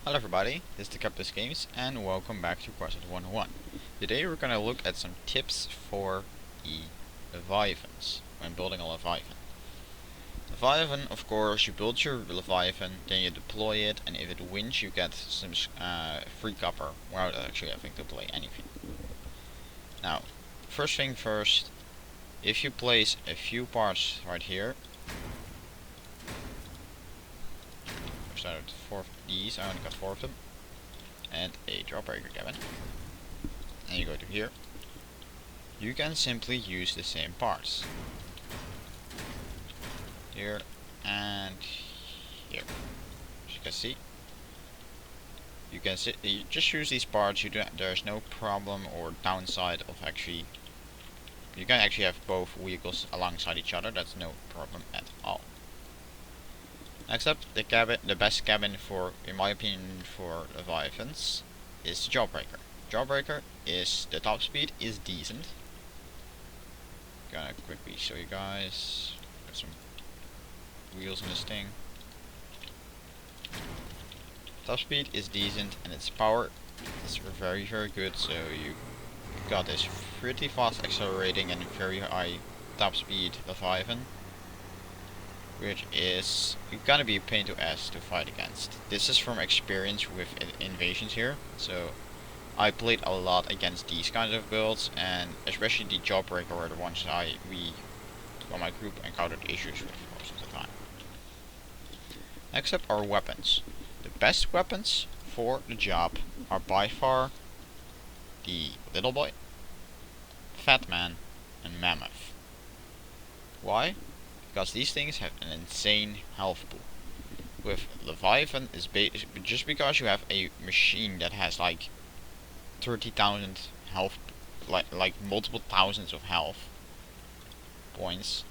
Hello everybody, this is the Capitalist Games and welcome back to Crossout 101. Today we're gonna look at some tips for the Leviathans when building a Leviathan. Leviathan, of course, you build your Leviathan, then you deploy it, and if it wins you get some free copper without actually having to play anything. Now, first thing first, if you place a few parts right here, started 4 of these, I only got 4 of them, and a jawbreaker cabin, and you go to here, you can simply use the same parts. Here and here. As you can see, you just use these parts, there's no problem or downside of actually, you can actually have both vehicles alongside each other, that's no problem at all. Next up, the best cabin for, in my opinion, for Leviathans is the Jawbreaker. Jawbreaker is, the top speed is decent. Gonna quickly show you guys. Got some wheels in this thing. Top speed is decent and its power is very good, so you got this pretty fast accelerating and very high top speed Leviathan, which is gonna be a pain to ass to fight against. This is from experience with invasions here, so I played a lot against these kinds of builds, and especially the Jawbreaker were the ones my group encountered issues with most of the time. Next up are weapons. The best weapons for the job are by far the Little Boy, Fat Man, and Mammoth. Why? Because these things have an insane health pool. With Leviathan, is just because you have a machine that has like 30,000 health, like multiple thousands of health points,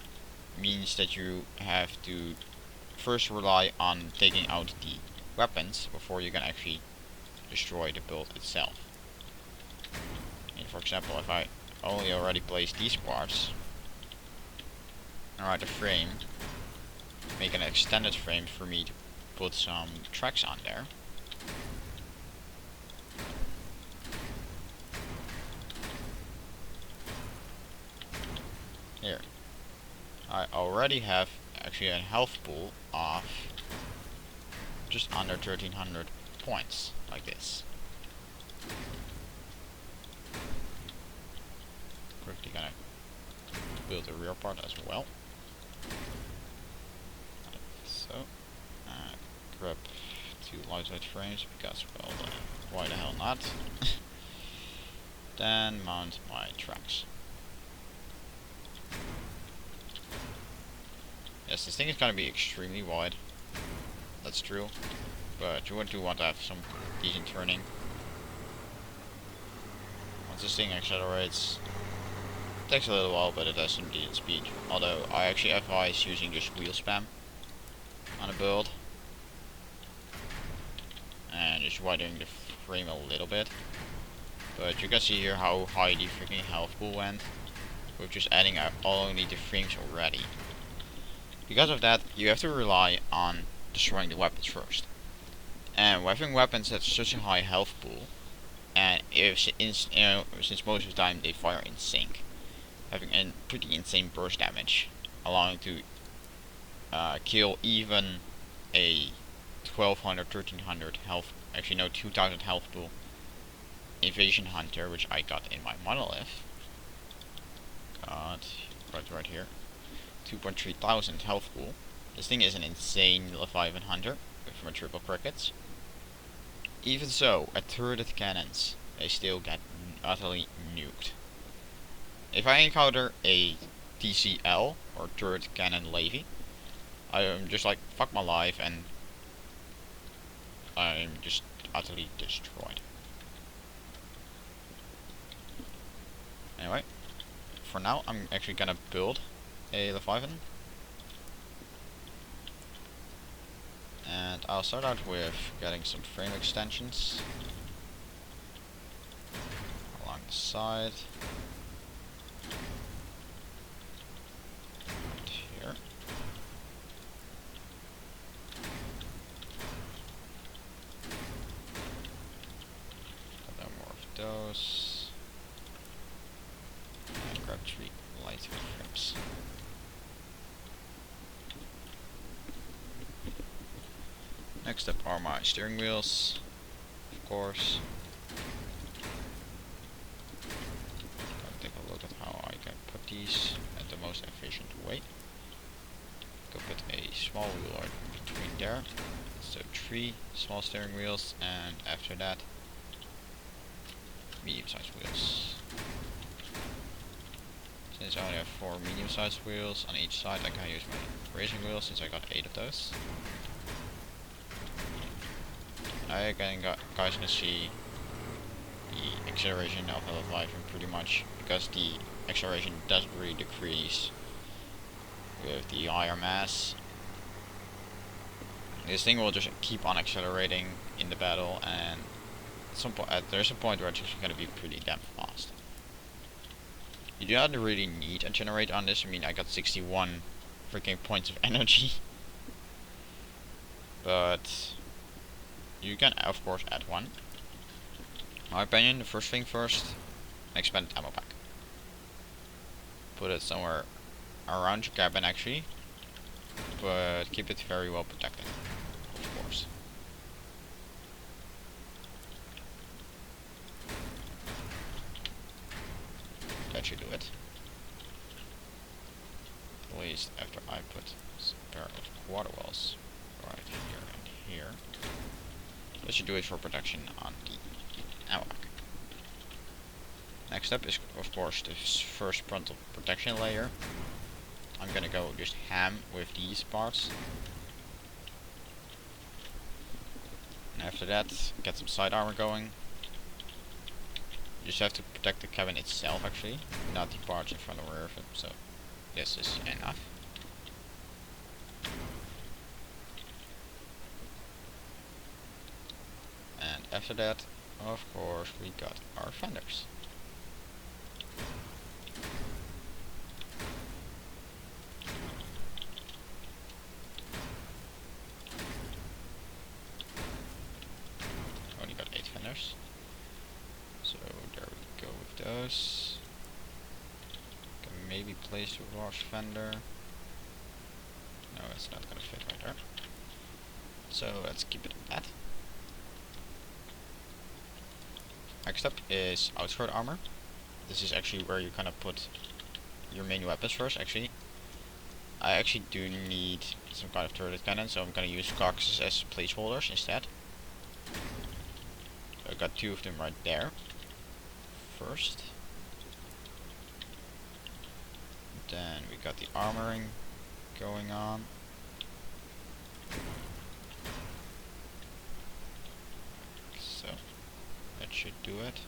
means that you have to first rely on taking out the weapons before you can actually destroy the build itself. And for example, if I only already place these parts, alright, a frame, make an extended frame for me to put some tracks on there. Here, I already have actually a health pool of just under 1300 points, like this. Quickly gonna build the rear part as well. So, grab 2 lightweight frames because, well, why the hell not? Then mount my tracks. Yes, this thing is gonna be extremely wide. That's true, but you do want to have some decent turning. Once this thing accelerates, it takes a little while, but it has some decent speed. Although I actually advise using just wheel spam on a build and just widening the frame a little bit. But you can see here how high the freaking health pool went with just adding only the frames already. Because of that, you have to rely on destroying the weapons first. And having weapons at such a high health pool, and since most of the time they fire in sync, having a pretty insane burst damage, allowing to kill even a 1200, 1300 health, actually no, 2000 health pool invasion hunter, which I got in my monolith. Got right here, 2,300 health pool. This thing is an insane Leviathan hunter with my triple crickets. Even so, at turreted cannons, they still get utterly nuked. If I encounter a TCL, or turret cannon Levy, I am just like, fuck my life, and I'm just utterly destroyed. Anyway, for now I'm actually gonna build a Leviathan. And I'll start out with getting some frame extensions along the side. Right here. those. And grab 3 light frames. Next up are my steering wheels, of course. I'll take a look at how I can put these at the most efficient way. Go put a small wheel right between there. So 3 small steering wheels, and after that, medium-sized wheels. Since I only have 4 medium-sized wheels on each side, I can use my racing wheels since I got 8 of those. I again guys can see the acceleration of the Leviathan pretty much, because the acceleration doesn't really decrease with the higher mass. This thing will just keep on accelerating in the battle, and there's a point where it's just gonna be pretty damn fast. You do not really need a generator on this. I mean, I got 61 freaking points of energy, but you can of course add one. In my opinion, the first thing first, an expanded ammo pack. Put it somewhere around your cabin actually, but keep it very well protected, of course. That should do it. At least after I put a pair of quarter wells right here and here. That should do it for protection on the ammo pack. Next up is of course the first frontal protection layer. I'm gonna go just ham with these parts. And after that, get some side armor going. You just have to protect the cabin itself actually, not the parts in front or rear of it, so this is enough. And after that, of course, we got our fenders. Only got 8 fenders. So there we go with those. Can maybe place a wash fender. No, it's not gonna fit right there. So let's keep it at that. Next up is outskirt armor. This is actually where you kind of put your main weapons first. Actually, I actually do need some kind of turret cannon, so I'm gonna use cocks as placeholders instead. So I got 2 of them right there. First. Then we got the armoring going on. So that should do it.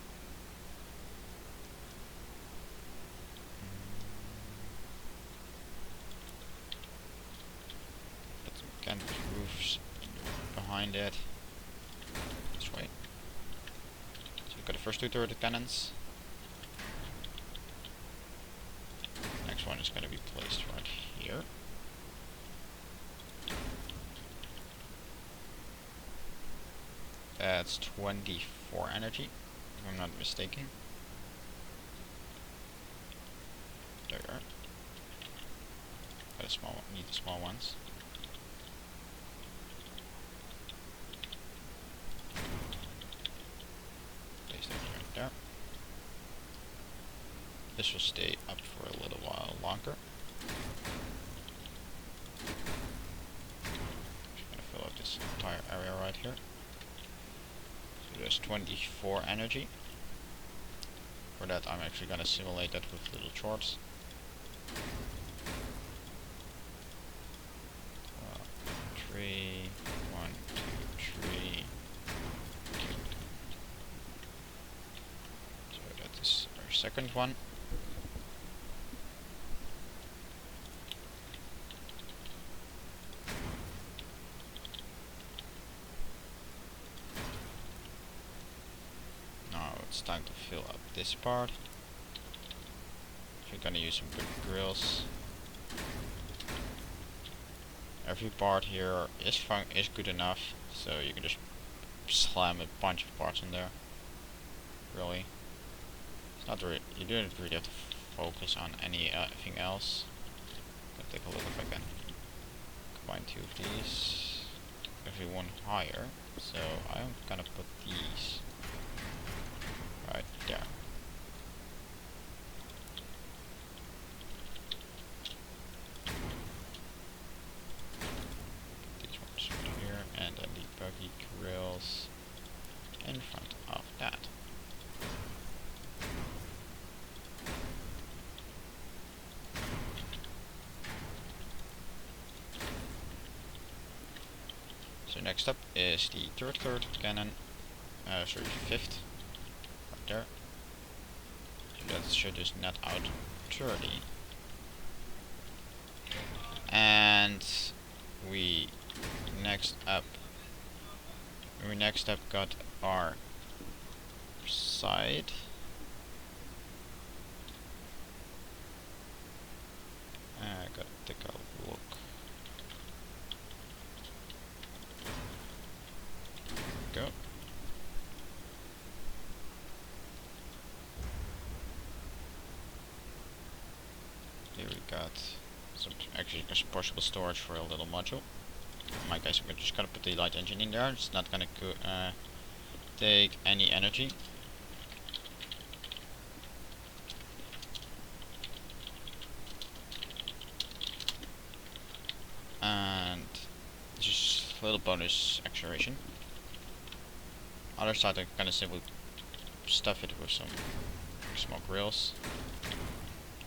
Put some canvas roofs behind it. This way. So we've got the first 2 turret cannons. Next one is going to be placed right here. That's 24 energy, if I'm not mistaken. There you are. Got a small one, need the small ones. Place that right there. This will stay up for a little while longer. Just gonna fill out this entire area right here. So there's 24 energy. For that I'm actually gonna simulate that with little shorts. 3, 1, 2, 3. So that is our second one. It's time to fill up this part. We're gonna use some good grills. Every part here is good enough, so you can just slam a bunch of parts in there. Really. It's not really, you don't really have to focus on anything else. I'll take a look if I can combine two of these. Actually one higher, so I'm gonna put these right there. These ones right here, and then the buggy grills in front of that. So next up is the third cannon, sorry, fifth, right there. So that should just net out 30. And we next up got our side. I gotta take a look. Go. Here we got some, actually there's possible storage for a little module. In my case, I'm just gonna put the light engine in there. It's not gonna take any energy. And just a little bonus acceleration. Other side, I'm gonna simply stuff it with some small grills.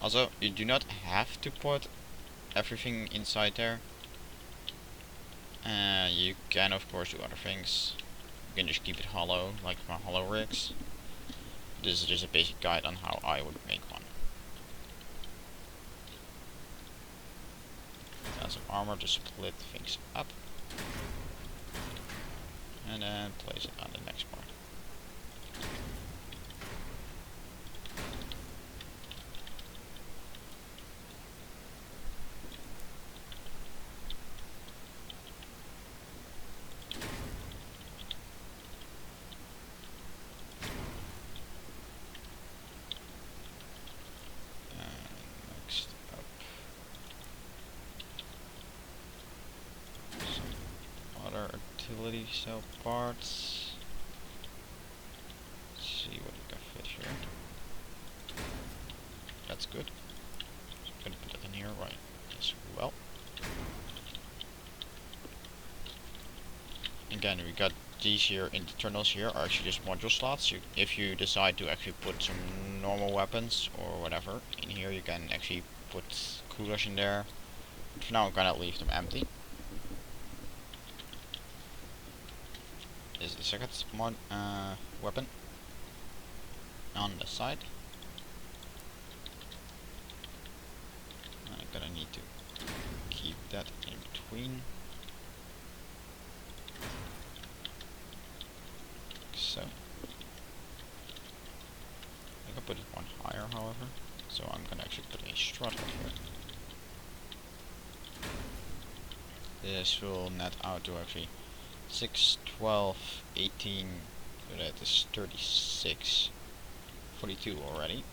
Also, you do not have to put everything inside there. You can of course do other things. You can just keep it hollow, like my hollow rigs. This is just a basic guide on how I would make one. Got some armor to split things up. And then place it on the next part. Next up, some other artillery cell parts. Let's see what we can fit here. That's good. So I'm gonna put that in here right as well. Again, we got these here, internals here are actually just module slots. If you decide to actually put some normal weapons or whatever in here, you can actually put coolers in there. But for now I'm gonna leave them empty. This is the second weapon on the side. I'm gonna need to keep that in between. So I can put it one higher, however. So I'm gonna actually put a strut up here. This will net out to actually 6, 12, 18, so that is 36, 42 already.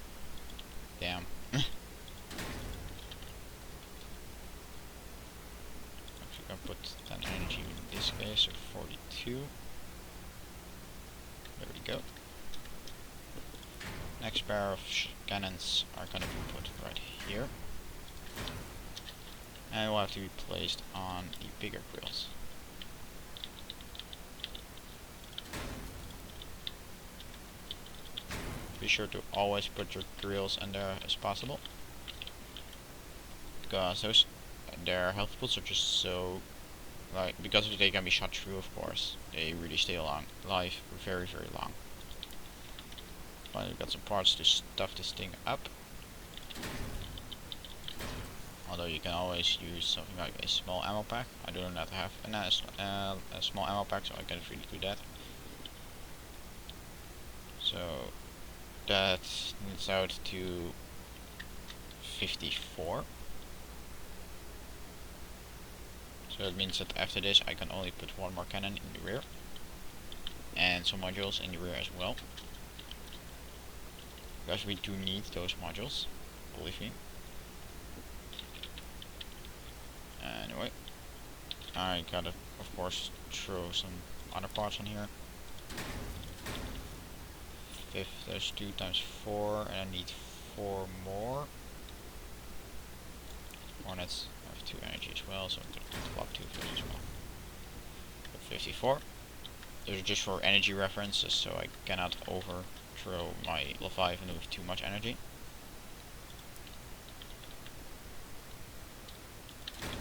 Damn. Actually gonna put 10 energy in this case, so 42. There we go. Next pair of cannons are gonna be put right here. And will have to be placed on the bigger grills. Be sure to always put your grills in there as possible, because those their health pools are just so, like, because they can be shot through, of course, they really stay alive very long. Finally, we've got some parts to stuff this thing up. Although you can always use something like a small ammo pack. I do not have a small ammo pack, so I can't really do that. So that needs out to 54. So that means that after this I can only put one more cannon in the rear. And some modules in the rear as well. because we do need those modules, believe me. Anyway, I gotta, of course, throw some other parts on here. If there's 2 times 4, and I need 4 more. Hornets have 2 energy as well, so I'm gonna swap 2 of those as well. 54. Those are just for energy references, so I cannot overthrow my Leviathan with too much energy.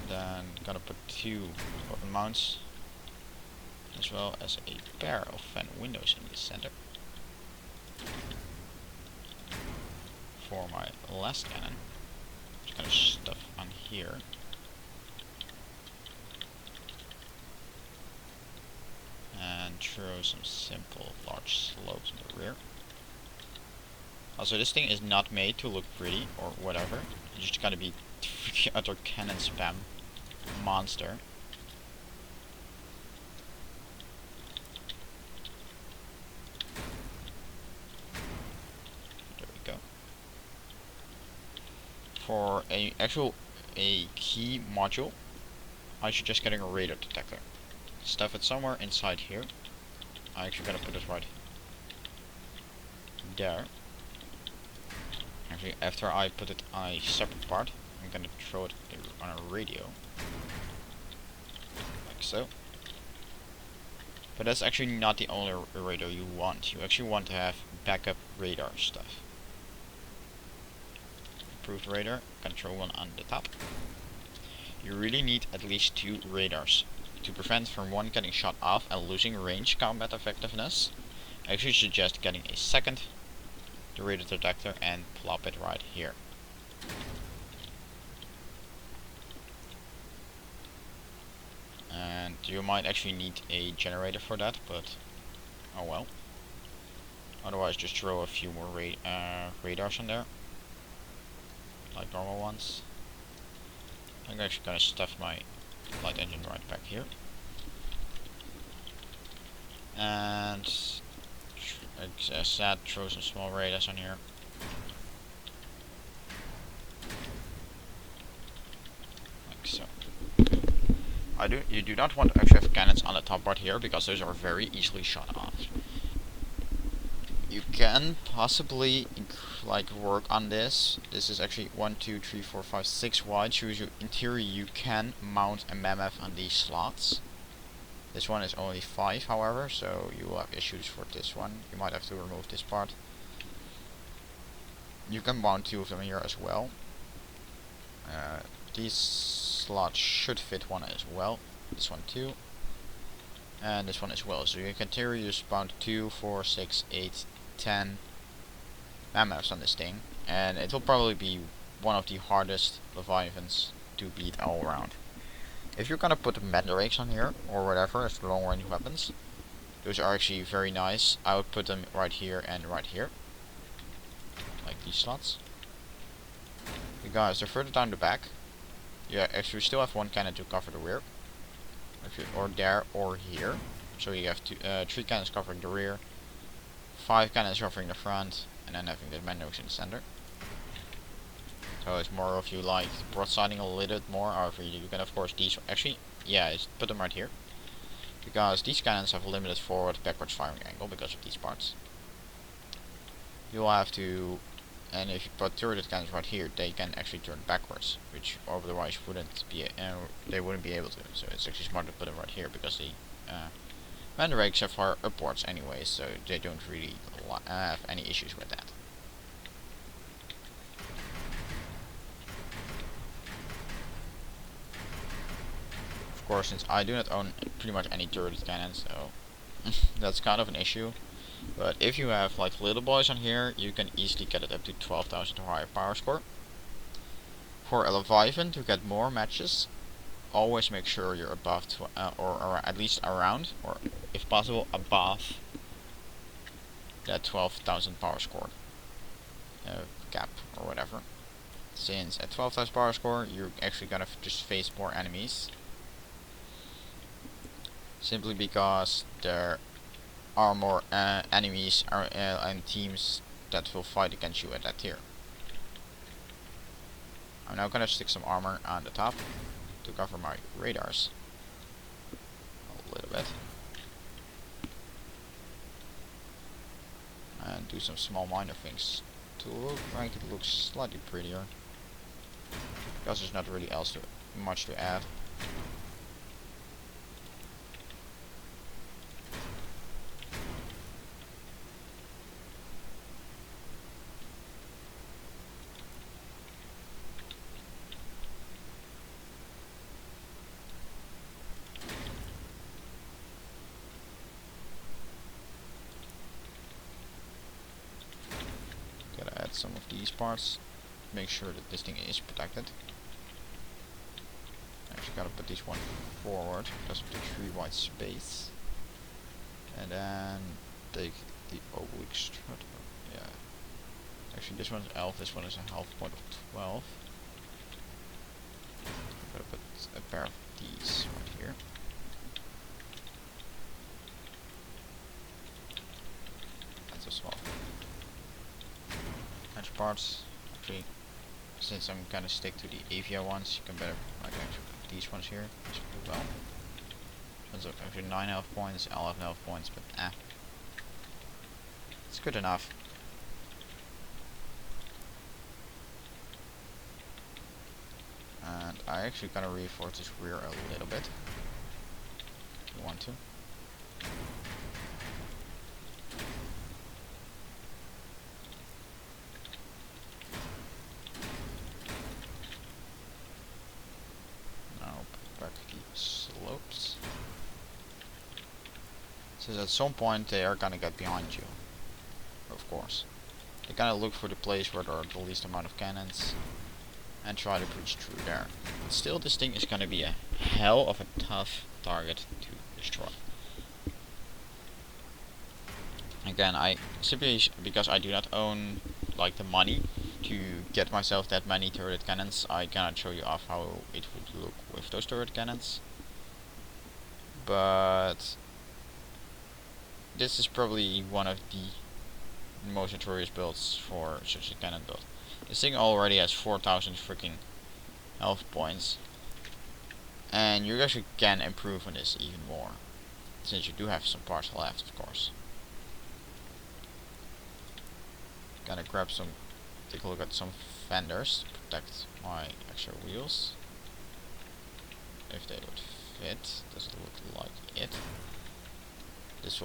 Then gonna put 2 open mounts, as well as a pair of fan windows in the center. For my last cannon, just gonna stuff on here. And throw some simple large slopes in the rear. Also, this thing is not made to look pretty or whatever. You just gotta be utter cannon spam monster. There we go. For a key module, I suggest getting a radar detector. Stuff it somewhere inside here. I'm actually gonna put it right there. Actually, after I put it on a separate part, I'm gonna throw it on a radio. Like so. But that's actually not the only radar you want. You actually want to have backup radar stuff. Improved radar, gonna throw one on the top. You really need at least 2 radars to prevent from one getting shot off and losing range combat effectiveness. I actually suggest getting a second radar detector and plop it right here. And you might actually need a generator for that, but oh well. Otherwise, just throw a few more radars on there, like normal ones. I'm actually gonna stuff my light engine right back here. And as I said, throw some small radars on here. Like so. You do not want to actually have cannons on the top part here, because those are very easily shot off. You can possibly like work on this. This is actually 1, 2, 3, 4, 5, 6 wide. So in theory you can mount a mammoth on these slots. This one is only 5, however, so you will have issues for this one. You might have to remove this part. You can mount 2 of them here as well. These slots should fit one as well. This one too. And this one as well. So you can in theory just mount 2, 4, 6, 8, 10 mammoths on this thing. And it will probably be one of the hardest Leviathans to beat all around. If you're gonna put mandrakes on here, or whatever, as long range weapons, those are actually very nice. I would put them right here and right here. Like these slots. Because they're further down the back. You actually still have 1 cannon to cover the rear. Or there, or here. So you have 3 cannons covering the rear, 5 cannons covering the front, and then having the mandrakes in the center. So it's more of you like broadsiding a little bit more. However, you can of course put them right here, because these cannons have limited forward backwards firing angle because of these parts. You'll have to, and if you put turret cannons right here, they can actually turn backwards, which otherwise they wouldn't be able to. So it's actually smart to put them right here, because the mandrakes are far upwards anyway, so they don't really have any issues with that. Of course, since I do not own pretty much any turret cannons, so that's kind of an issue. But if you have like little boys on here, you can easily get it up to 12,000 or higher power score. For a Leviathan to get more matches, always make sure you're above or at least around, or if possible above that 12,000 power score cap or whatever. Since at 12,000 power score, you're actually gonna just face more enemies. Simply because there are more enemies and teams that will fight against you at that tier. I'm now gonna stick some armor on the top to cover my radars a little bit. And do some small minor things to make it look slightly prettier. Because there's not really much to add. Gotta add some of these parts. Make sure that this thing is protected. Actually gotta put this one forward because of the 3 white space. And then take the oblique strut. Yeah. Actually this one's elf, this one is a health point of 12. I'm gonna put a pair of these right here. That's a small edge parts. Actually, since I'm gonna stick to the Avia ones, you can better like actually put these ones here as well. One's actually 9 health points, I'll have 9 health points, but it's good enough. And I actually gonna reinforce this rear a little bit. If you want to. Now put back the slopes. Since at some point they are gonna get behind you. Of course. They gonna look for the place where there are the least amount of cannons and try to push through there. But still, this thing is gonna be a hell of a tough target to destroy. Again, I simply because I do not own like the money to get myself that many turret cannons, I cannot show you off how it would look with those turret cannons. But this is probably one of the most notorious builds for such a cannon build. This thing already has 4,000 freaking health points, and you actually can improve on this even more, since you do have some parts left, of course. Gonna grab some, take a look at some fenders to protect my extra wheels, if they would fit. Doesn't look like it. This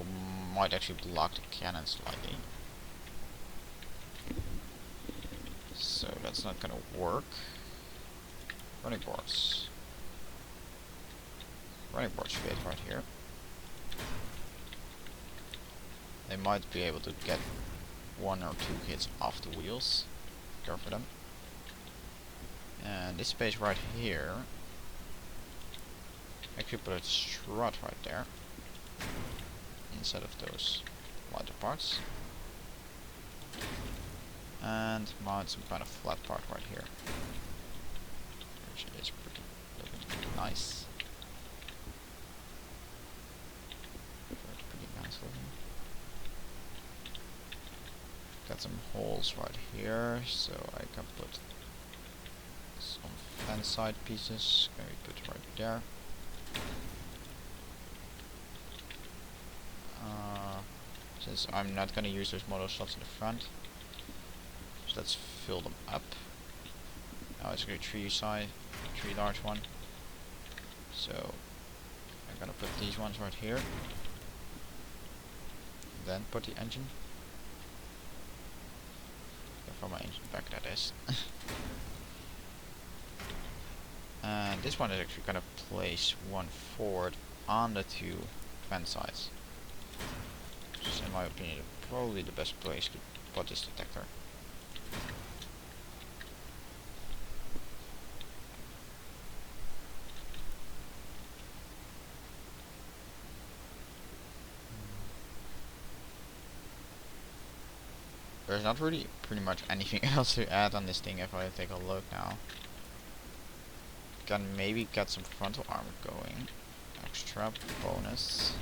might actually block the cannon slightly. So that's not gonna work. Running boards. Running boards fit right here. They might be able to get 1 or 2 hits off the wheels. Go for them. And this space right here, actually put a strut right there instead of those lighter parts. And mount some kind of flat part right here, which is looking nice. Pretty nice looking. Got some holes right here, so I can put some fence side pieces. Can we put right there? Since I'm not gonna use those model slots in the front. Let's fill them up. Now it's a tree large one. So I'm gonna put these ones right here. Then put the engine. For my engine back, that is. And this one is actually gonna place one forward on the 2 fence sides. Which is, in my opinion, probably the best place to put this detector. There's not really pretty much anything else to add on this thing if I take a look now. Can maybe get some frontal armor going. Extra bonus.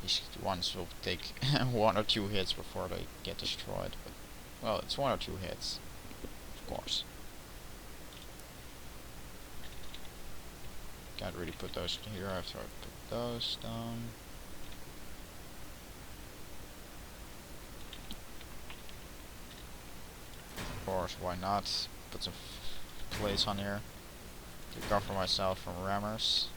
The these ones will take 1 or 2 hits before they get destroyed. But, well, it's 1 or 2 hits, of course. Can't really put those here after I put those down. Of course, why not? Put some plates on here to cover myself from rammers.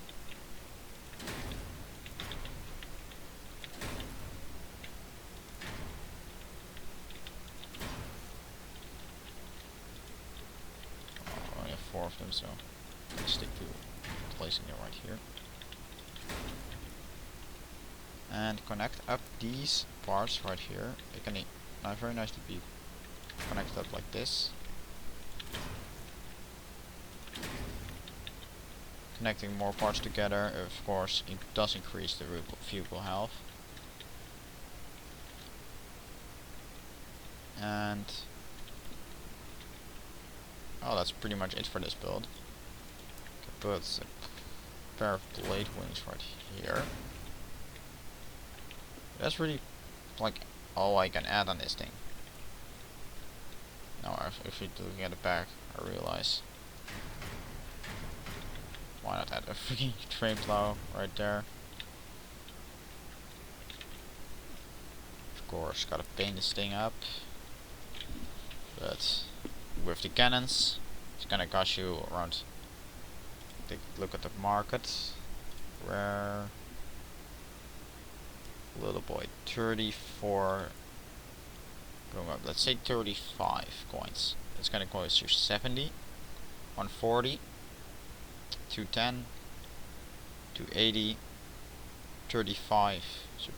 Oh, I only have 4 of them, so I'll stick to placing it right here. And connect up these parts right here. It can very nicely be connected up like this. Connecting more parts together, of course, it does increase the vehicle health. And oh, that's pretty much it for this build. Put a pair of blade wings right here. That's really like all I can add on this thing. Now, if you're looking at the back, I realize why not add a freaking train plow right there. Of course, gotta paint this thing up. But with the cannons, it's gonna cost you around. Take a look at the market. Where little boy, 34. Going up, let's say 35 coins. It's gonna cost you 70, 140, 210, 280, 35. So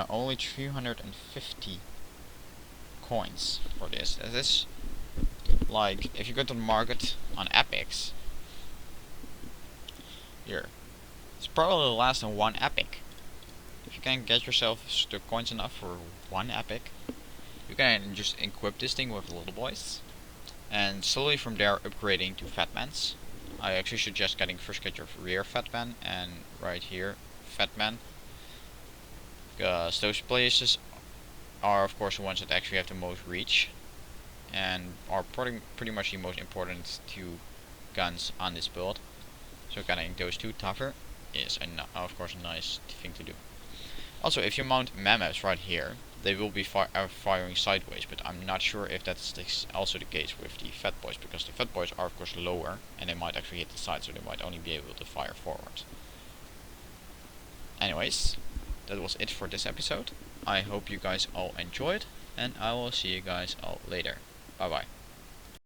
only 350 coins for this. This is like if you go to the market on epics. Here, it's probably less than 1 epic. If you can get yourself the coins enough for 1 epic, you can just equip this thing with little boys, and slowly from there upgrading to fatmans. I actually suggest first get your rear fatman and right here fatman, because those places are of course the ones that actually have the most reach and are pretty much the most important 2 guns on this build. So getting those 2 tougher is of course a nice thing to do. Also, if you mount mammoths right here, they will be firing sideways, but I'm not sure if that's also the case with the fat boys, because the fat boys are of course lower and they might actually hit the side, so they might only be able to fire forward. Anyways, that was it for this episode. I hope you guys all enjoyed, and I will see you guys all later. Bye bye.